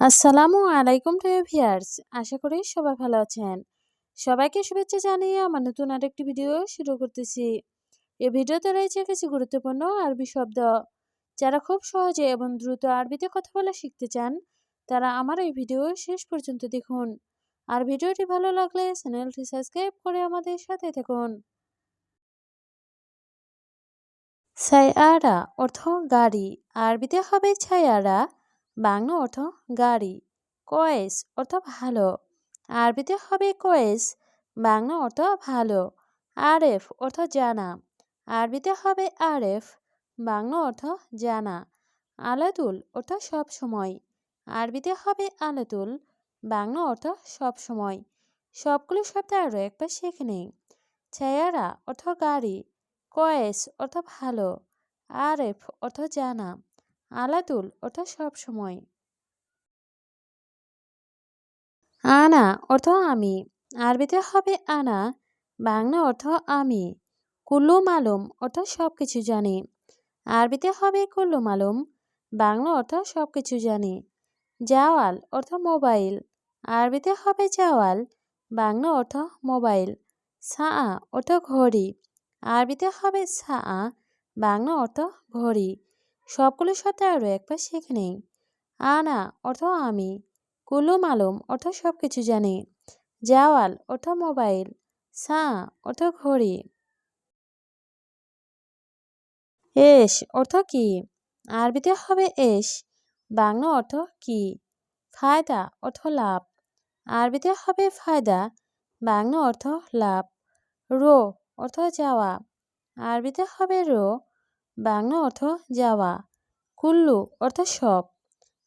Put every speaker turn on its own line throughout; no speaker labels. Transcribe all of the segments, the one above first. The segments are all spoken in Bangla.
আসসালামু আলাইকুম প্রিয় ভিউয়ার্স, আশা করি সবাই ভালো আছেন। সবাইকে শুভেচ্ছা জানিয়ে আমার নতুন আরেকটি ভিডিও শুরু করতেছি। এই ভিডিওতে রয়েছে কিছু গুরুত্বপূর্ণ আরবি শব্দ। যারা খুব সহজে এবং দ্রুত আরবিতে কথা বলা শিখতে চান, তারা আমার এই ভিডিও শেষ পর্যন্ত দেখুন। আর ভিডিওটি ভালো লাগলে চ্যানেলটি সাবস্ক্রাইব করে আমাদের সাথে থাকুন। ছায়ারা অর্থ গাড়ি, আরবিতে হবে ছায়ারা, বাংলা অর্থ গাড়ি। কয়েস অর্থ ভালো, আরবিতে হবে কয়েস, বাংলা অর্থ ভালো। আরেফ অর্থ জানা, আরবিতে হবে আরেফ, বাংলা অর্থ জানা। আলাতুল অর্থ সব সময়, আরবিতে হবে আলাতুল, বাংলা অর্থ সব সময়। সবগুলো শব্দ আরও একবার শিখে নেই। ছায়ারা অর্থ গাড়ি, কয়েস অর্থ ভালো, আরেফ অর্থ জানা, আলাতুল অর্থ সব সময়। আনা অর্থ আমি, আরবিতে হবে আনা, বাংলা অর্থ আমি। কুল্লু মালুম অর্থ সব কিছু জানি, আরবিতে হবে কুল্লু মালুম, বাংলা অর্থ সব কিছু জানি। জাওয়াল অর্থ মোবাইল, আরবিতে হবে জাওয়াল, বাংলা অর্থ মোবাইল। সাআ অর্থ ঘড়ি, আরবিতে হবে সাআ, বাংলা অর্থ ঘড়ি। সবগুলো শব্দ আরও একবার শিখে নেই। আনা অর্থ আমি, কুল্লু মালুম অর্থ সব কিছু জানি, জাওয়াল অর্থ মোবাইল, সাআ অর্থ ঘড়ি। এশ অর্থ কি, আরবিতে হবে এশ, বাংলা অর্থ কি। ফায়দা অর্থ লাভ, আরবিতে হবে ফায়দা, বাংলা অর্থ লাভ। রো অর্থ যাওয়া, আরবিতে হবে রো, বাংলা অর্থ যাওয়া। কুল্লু অর্থ সব,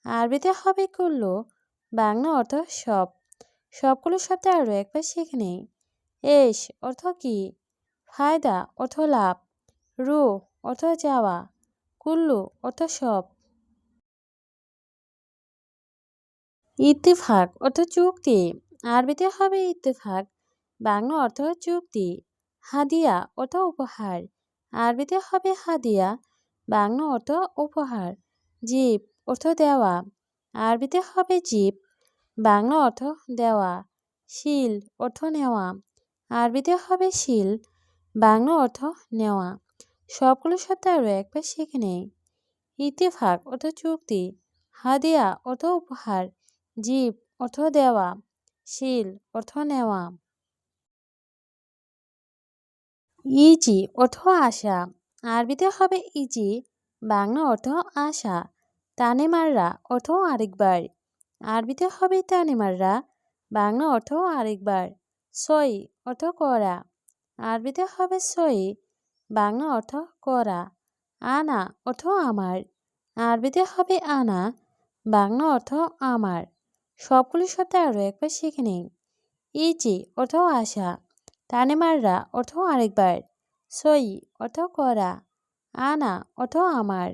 আরবিতে হবে কুল্লু, বাংলা অর্থ সব। সবগুলো শব্দ আরও একবার শিখে নেই। এশ অর্থ কি, ফায়দা অর্থ লাভ, রু অর্থ যাওয়া, কুল্লু অর্থ সব। ইত্তেফাক অর্থ চুক্তি, আরবিতে হবে ইত্তেফাক, বাংলা অর্থ চুক্তি। হাদিয়া অর্থ উপহার, আরবিতে হবে হাদিয়া, বাংলা অর্থ উপহার। জিপ অর্থ দেওয়া, আরবিতে হবে জিপ, বাংলা অর্থ দেওয়া। শিল অর্থ নেওয়া, আরবিতে হবে শিল, বাংলা অর্থ নেওয়া। সবগুলো শব্দ আরও একবার শিখে নেই। ইত্তেফাক অর্থ চুক্তি, হাদিয়া অর্থ উপহার, জিপ অর্থ দেওয়া, শিল অর্থ নেওয়া। ইজি অর্থ আশা, আরবিতে হবে ইজি, বাংলা অর্থ আশা। তানেমাররা অর্থ আরেকবার, আরবিতে হবে তানেমাররা, বাংলা অর্থ আরেকবার। সই অর্থ করা, আরবিতে হবে সই, বাংলা অর্থ করা। আনা অর্থ আমার, আরবিতে হবে আনা, বাংলা অর্থ আমার। সবগুলো শব্দ আরও একবার শিখে নেই। ইজি অর্থ আশা, তানেমাররা অর্থ আরেকবার, সই অর্থ করা, আনা অর্থ আমার।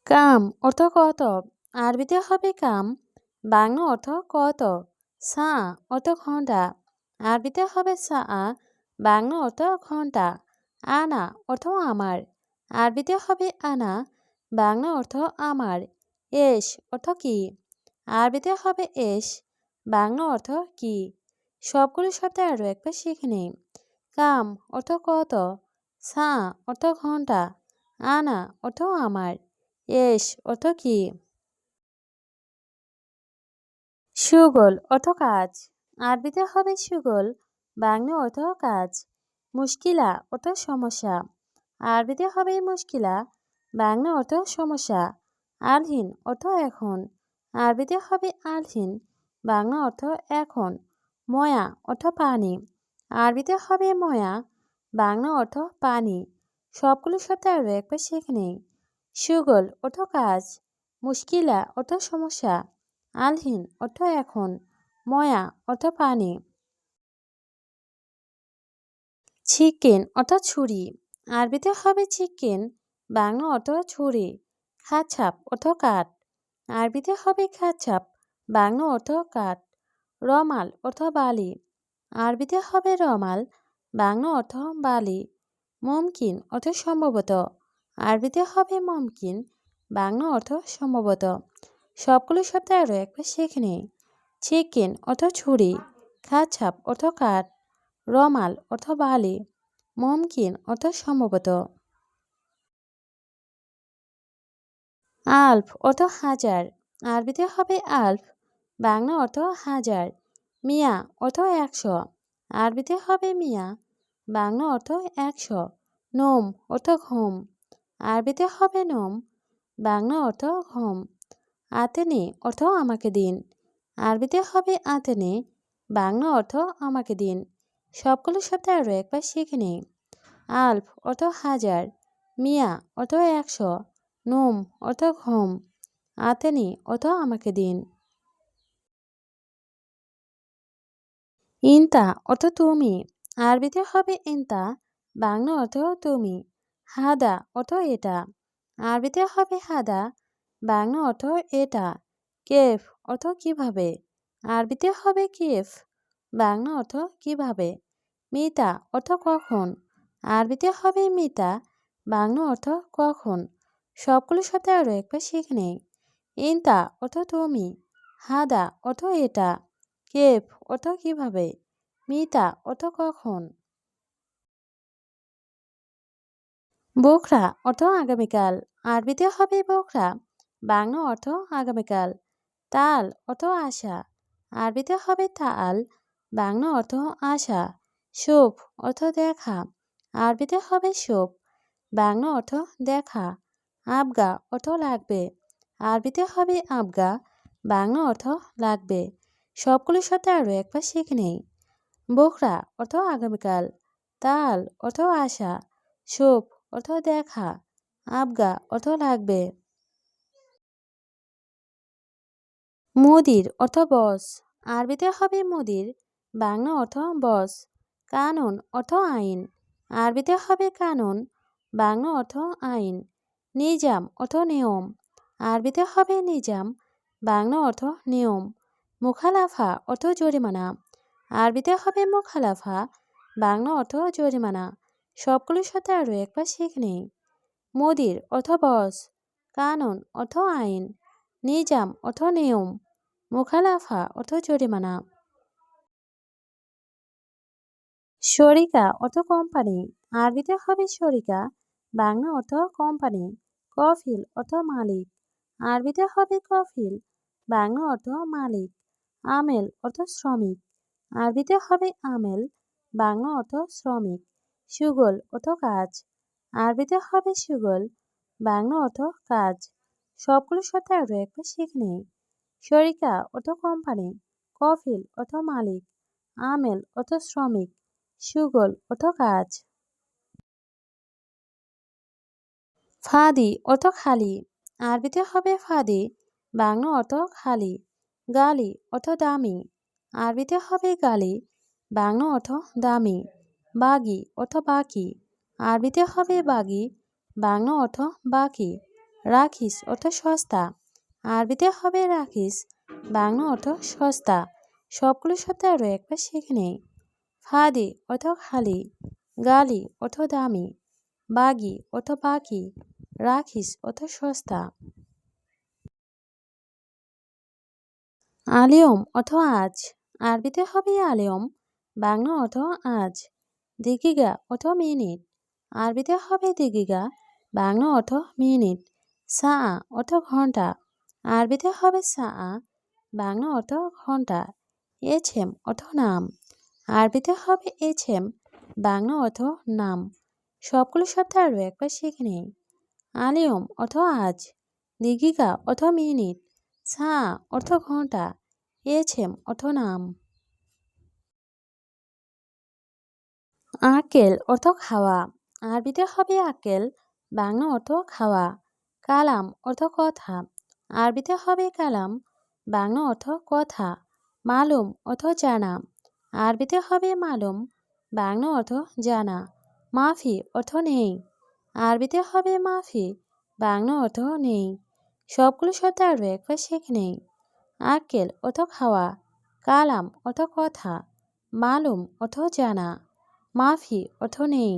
কাম অর্থ কতব, আরবিতে হবে কাম, বাংলা অর্থ কতব। সা অর্থ ঘন্টা, আরবিতে হবে সা, বাংলা অর্থ ঘন্টা। আনা অর্থ আমার, আরবিতে হবে আনা, বাংলা অর্থ আমার। এস অর্থ কি, আরবিতে হবে এস, বাংলা অর্থ কি। সবগুলো শব্দ আরও একবার শিখে নিই। কাম অর্থ কত, সা অর্থ ঘন্টা, আনা অর্থ আমার, এস অর্থ কি। সুগল অর্থ কাজ, আরবিতে হবে সুগল, বাংলা অর্থ কাজ। মুশকিলা অর্থ সমস্যা, আরবিতে হবে মুশকিলা, বাংলা অর্থ সমস্যা। আলহিন অর্থ এখন, আরবিতে হবে আলহিন, বাংলা অর্থ এখন। ময়া অর্থ পানি, আরবিতে হবে ময়া, বাংলা অর্থ পানি। সবগুলো শব্দ আরও একবার শিখে নেই। সুগল অর্থ কাজ, মুশকিলা অর্থ সমস্যা, আলহিন অর্থ এখন, ময়া অর্থ পানি। চিকেন অর্থ ছুরি, আরবিতে হবে চিকেন, বাংলা অর্থ ছুরি। খাচ্ছাপ অর্থ কাঠ, আরবিতে হবে খাচ্ছাপ, বাংলা অর্থ কাঠ। রমাল অর্থ বালি, আরবিতে হবে রমাল, বাংলা অর্থ বালি। মুমকিন অর্থ সম্ভবত, আরবিতে হবে মুমকিন, বাংলা অর্থ সম্ভবত। সবগুলো শব্দ আরও একবার শিখে নেই। চিকেন অর্থ ছুরি, খাচ্ছাপ অর্থ কাঠ, রমাল অর্থ বালি, মুমকিন অর্থ সম্ভবত। আলফ অর্থ হাজার, আরবিতে হবে আলফ, বাংলা অর্থ হাজার। মিয়া অর্থ 100, আরবিতে হবে মিয়া, বাংলা অর্থ 100। নোম অর্থ ঘুম, আরবিতে হবে নোম, বাংলা অর্থ ঘুম। আতেনে অর্থ আমাকে দিন, আরবিতে হবে আতেনে, বাংলা অর্থ আমাকে দিন। সবগুলো শব্দ আরও একবার শিখে নিই। আলফ অর্থ হাজার, মিয়া অর্থ 100, নোম অর্থ ঘুম, আতেনি অর্থ আমাকে দিন। ইনতা অর্থ তুমি, আরবিতে হবে ইনতা, বাংলা অর্থ তুমি। হাদা অর্থ এটা, আরবিতে হবে হাদা, বাংলা অর্থ এটা। কেফ অর্থ কিভাবে, আরবিতে হবে কিফ, বাংলা অর্থ কিভাবে। মিতা অর্থ কখন, আরবিতে হবে মিতা, বাংলা অর্থ কখন। সবগুলো শব্দ আরও একবার শিখে নেই। ইনতা অর্থ তুমি, হাদা অর্থ এটা, কেফ অর্থ কিভাবে, মিতা অর্থ কখন। বোখরা অর্থ আগামীকাল, আরবিতে হবে বোখরা, বাংলা অর্থ আগামীকাল। তাল অর্থ আশা, আরবিতে হবে তাল, বাংলা অর্থ আশা। শুভ অর্থ দেখা, আরবিতে হবে শুভ, বাংলা অর্থ দেখা। আবগা অর্থ লাগবে, আরবিতে হবে আবগা, বাংলা অর্থ লাগবে। সবগুলো শব্দ আরও একবার শিখে নেই। বোখরা অর্থ আগামীকাল, তাল অর্থ আশা, শুভ অর্থ দেখা, আবগা অর্থ লাগবে। মুদির অর্থ বস, আরবিতে হবে মুদির, বাংলা অর্থ বস। কানুন অর্থ আইন, আরবিতে হবে কানুন, বাংলা অর্থ আইন। নিজাম অর্থ নিয়ম, আরবিতে হবে নিজাম, বাংলা অর্থ নিয়ম। মুখালাফা অর্থ জরিমানা, আরবিতে হবে মুখালাফা, বাংলা অর্থ জরিমানা। সবগুলোর সাথে আরও একবার শিখে নেই। মুদির অর্থ বস, কানুন অর্থ আইন, নিজাম অর্থ নিয়ম, মুখালাফা অর্থ জরিমানা। শরিকা অর্থ কোম্পানি, আরবিতে হবে শরিকা, বাংলা অর্থ কোম্পানি। কফিল অর্থ মালিক, আরবিতে হবে কফিল, বাংলা অর্থ মালিক। আমেল অর্থ শ্রমিক, আরবিতে হবে আমেল, বাংলা অর্থ শ্রমিক। সুগল অর্থ কাজ, আরবিতে হবে সুগল, বাংলা অর্থ কাজ। সবগুলোর সাথে আরও একবার শিখে নেই। শরিকা অর্থ কোম্পানি, কফিল অর্থ মালিক, আমেল অর্থ শ্রমিক, সুগল অর্থ কাজ। ফাদি অর্থ খালি, আরবিতে হবে ফাদি, বাংলা অর্থ খালি। গালি অর্থ দামি, আরবিতে হবে গালি, বাংলা অর্থ দামি। বাগি অর্থ বাকি, আরবিতে হবে বাগি, বাংলা অর্থ বাকি। রাখিস অর্থ সস্তা, আরবিতে হবে রাখিস, বাংলা অর্থ সস্তা। সবগুলোর সাথে আরও একবার শিখে নেই। ফাদি অর্থ খালি, গালি অর্থ দামি, বাগি অর্থ বাকি, রাখিস অর্থ সস্তা। আলিয়ম অর্থ আজ, আরবিতে হবে আলিয়ম, বাংলা অর্থ আজ। দিগিগা অর্থ মিনিট, আরবিতে হবে দিগিগা, বাংলা অর্থ মিনিট। সা অর্থ ঘন্টা, আরবিতে হবে সা, বাংলা অর্থ ঘন্টা। এছেম অর্থ নাম, আরবিতে হবে এছেম, বাংলা অর্থ নাম। সবগুলো শব্দ আরও একবার শিখে নেই। আলিয়ম অর্থ আজ, দিগিগা অর্থ মিনিট, সা অর্থ ঘন্টা, এছেম অর্থ নাম। আকেল অর্থ খাওয়া, আরবিতে হবে আকেল, বাংলা অর্থ খাওয়া। কালাম অর্থ কথা, আরবিতে হবে কালাম, বাংলা অর্থ কথা। মালুম অর্থ জানা, আরবিতে হবে মালুম, বাংলা অর্থ জানা। মাফি অর্থ নেই, আরবিতে হবে মাফি, বাংলা অর্থ নেই। সবগুলো শব্দ আরও একবার শিখে নেই। আকেল অর্থ খাওয়া, কালাম অর্থ কথা, মালুম অর্থ জানা, মাফি অর্থ নেই।